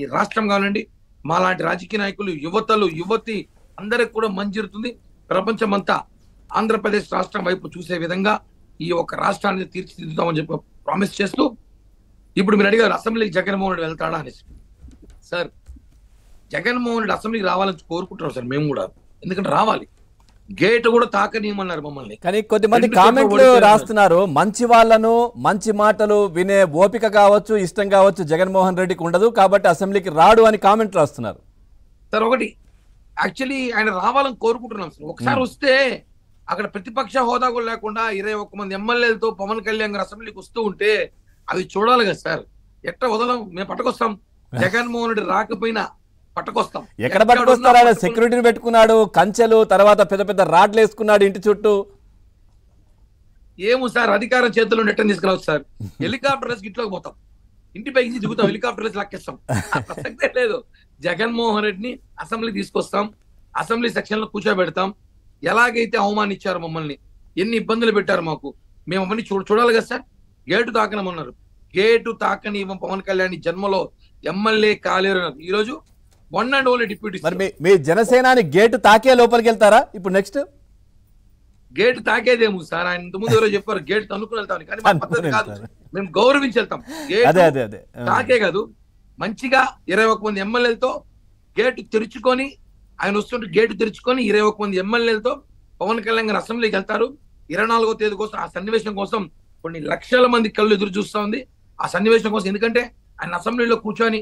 ఈ రాష్ట్రం కావాలండి మాలాంటి రాజకీయ నాయకులు యువతలు యువతి అందరికి కూడా మంచిరుతుంది. ప్రపంచమంతా ఆంధ్రప్రదేశ్ రాష్ట్రం వైపు చూసే విధంగా ఈ ఒక రాష్ట్రాన్ని తీర్చిదిద్దుతామని చెప్పి ప్రామిస్ చేస్తూ, ఇప్పుడు మీరు అడిగారు అసెంబ్లీకి జగన్మోహన్ రెడ్డి వెళ్తాడా అనేసి. సార్ జగన్మోహన్ రెడ్డి అసెంబ్లీకి రావాలని కోరుకుంటున్నాం సార్ మేము కూడా, ఎందుకంటే రావాలి. గేట్ కూడా తాకనీయమన్నారు మమ్మల్ని. కానీ కొద్దిమంది కామెంట్లు రాస్తున్నారు, మంచి వాళ్ళను మంచి మాటలు వినే ఓపిక కావచ్చు ఇష్టం కావచ్చు జగన్మోహన్ రెడ్డికి ఉండదు కాబట్టి అసెంబ్లీకి రాడు అని కామెంట్ రాస్తున్నారు. సార్ ఒకటి యాక్చువల్లీ ఆయన రావాలని కోరుకుంటున్నాం సార్. ఒకసారి వస్తే అక్కడ ప్రతిపక్ష హోదా కూడా లేకుండా 21 మంది ఎమ్మెల్యేలతో పవన్ కళ్యాణ్ గారు అసెంబ్లీకి వస్తూ ఉంటే అవి చూడాలి కదా సార్. ఎట్లా వదలం, మేము పట్టుకొస్తాం. జగన్మోహన్ రెడ్డి రాకపోయినా పట్టుకొస్తాం. ఎక్కడ పట్టుకొస్తారా? సెక్యూరిటీని పెట్టుకున్నాడు, కంచెలు, తర్వాత పెద్ద పెద్ద రాడ్లు వేసుకున్నాడు ఇంటి చుట్టూ. ఏమో సార్, అధికారం చేతుల్లో నెట్టని తీసుకురావచ్చు సార్. హెలికాప్టర్ వేసి ఇంట్లోకి పోతాం, ఇంటి పైకి దిగుతాం, హెలికాప్టర్ వేసి లాక్కేస్తాం. ప్రసక్తే లేదు. జగన్మోహన్ రెడ్డిని అసెంబ్లీకి తీసుకొస్తాం, అసెంబ్లీ సెక్షన్ లో కూర్చోబెడతాం. ఎలాగైతే అవమానించారు మమ్మల్ని, ఎన్ని ఇబ్బందులు పెట్టారు మాకు, మేము అవన్నీ చూడాలి కదా సార్. గేటు తాకనమన్నారు, గేటు తాకని పవన్ కళ్యాణ్ జన్మలో ఎమ్మెల్యే కాలేరు. ఈ రోజు వన్ అండ్ ఓన్లీ డిప్యూటీ. మరి మీ జనసేనాని గేటు తాకే లోపలికి వెళ్తారా ఇప్పుడు? నెక్స్ట్ గేటు తాకేదేమో సార్, ఆయన ఇంత ముందు ఎవరో చెప్పారు గేటు తనుకుని వెళ్తాం, కానీ మా పద్ధతి కాదు. మేము గౌరవించి వెళ్తాం. గేటు తాకే కాదు, మంచిగా 21 మంది ఎమ్మెల్యేలతో గేటు తెరుచుకొని, ఆయన వస్తుంటే గేటు తెరుచుకొని 21 మంది ఎమ్మెల్యేలతో పవన్ కళ్యాణ్ గారు అసెంబ్లీకి వెళ్తారు. 24వ తేదీ కోసం, ఆ సన్నివేశం కోసం కొన్ని లక్షల మంది కళ్ళు ఎదురు చూస్తా ఉంది ఆ సన్నివేశం కోసం. ఎందుకంటే ఆయన అసెంబ్లీలో కూర్చొని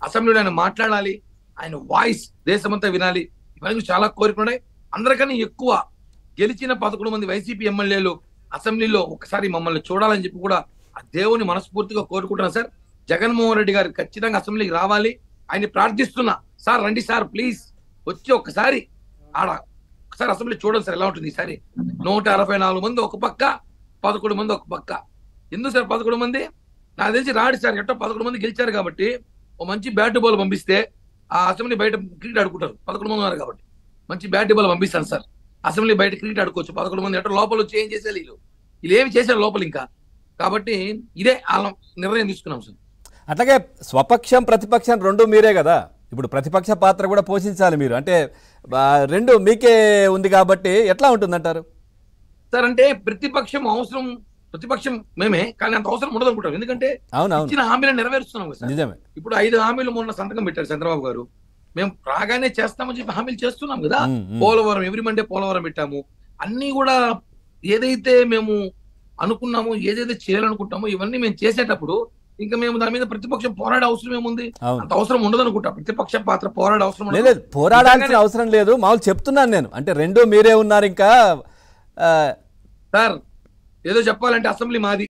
అసెంబ్లీలో ఆయన మాట్లాడాలి, ఆయన వాయిస్ దేశమంతా వినాలి. ఇవన్నీ చాలా కోరుకున్నాయి. అందరికన్నా ఎక్కువ గెలిచిన 11 మంది వైసీపీ ఎమ్మెల్యేలు అసెంబ్లీలో ఒకసారి మమ్మల్ని చూడాలని చెప్పి కూడా ఆ దేవుని మనస్ఫూర్తిగా కోరుకుంటున్నాను సార్. జగన్మోహన్ రెడ్డి గారు ఖచ్చితంగా అసెంబ్లీకి రావాలి. ఆయన ప్రార్థిస్తున్నా, సార్ రండి సార్, ప్లీజ్ వచ్చి ఒకసారి ఒకసారి అసెంబ్లీ చూడండి సార్ ఎలా ఉంటుంది ఈసారి. 164 మంది ఒక పక్క, 11 మంది ఒక పక్క. ఎందుకు సార్ 11 మంది? నాకు తెలిసి రాడు సార్. ఎట్టో 11 మంది గెలిచారు కాబట్టి ఓ మంచి బ్యాట్ బాల్ పంపిస్తే ఆ అసెంబ్లీ బయట క్రికెట్ ఆడుకుంటారు. 11 మంది ఉన్నారు కాబట్టి మంచి బ్యాట్ బాల్ పంపిస్తాను సార్. అసెంబ్లీ బయట క్రికెట్ ఆడుకోవచ్చు. 11 మంది ఎట్టో లోపల వచ్చి ఏం చేసేది వీళ్ళు ఏమి చేశారు లోపల ఇంకా. కాబట్టి ఇదే నిర్ణయం తీసుకున్నాం సార్. అట్లాగే స్వపక్షం ప్రతిపక్షం రెండు మీరే కదా, ఇప్పుడు ప్రతిపక్ష పాత్ర కూడా పోషించాలి మీరు. అంటే రెండు మీకే ఉంది కాబట్టి ఎట్లా ఉంటుందంటారు సార్? అంటే ప్రతిపక్షం అవసరం, ప్రతిపక్షం మేమే, కానీ అంత అవసరం ఉండదు అనుకుంటాం. ఎందుకంటే ఇచ్చిన హామీలను నెరవేరుస్తున్నాం కదా సార్. ఇప్పుడు 5 హామీలు మొన్న సంతకం పెట్టారు చంద్రబాబు గారు. మేము రాగానే చేస్తామని చెప్పి హామీలు చేస్తున్నాం కదా. పోలవరం ఎవ్రీ మండే పోలవరం పెట్టాము. అన్ని కూడా ఏదైతే మేము అనుకున్నామో, ఏదైతే చేయాలనుకుంటామో ఇవన్నీ మేము చేసేటప్పుడు ఇంకా మేము దాని మీద ప్రతిపక్షం పోరాడే అవసరం ఏముంది? అంత అవసరం ఉండదు అనుకుంటా. ప్రతిపక్ష పాత్ర పోరాడే అవసరం లేదు, పోరాడాల్సిన అవసరం లేదు. మామూలు చెప్తున్నాను నేను, అంటే రెండు మీరే ఉన్నారు. ఇంకా సార్ ఏదో చెప్పాలంటే అసెంబ్లీ మాది,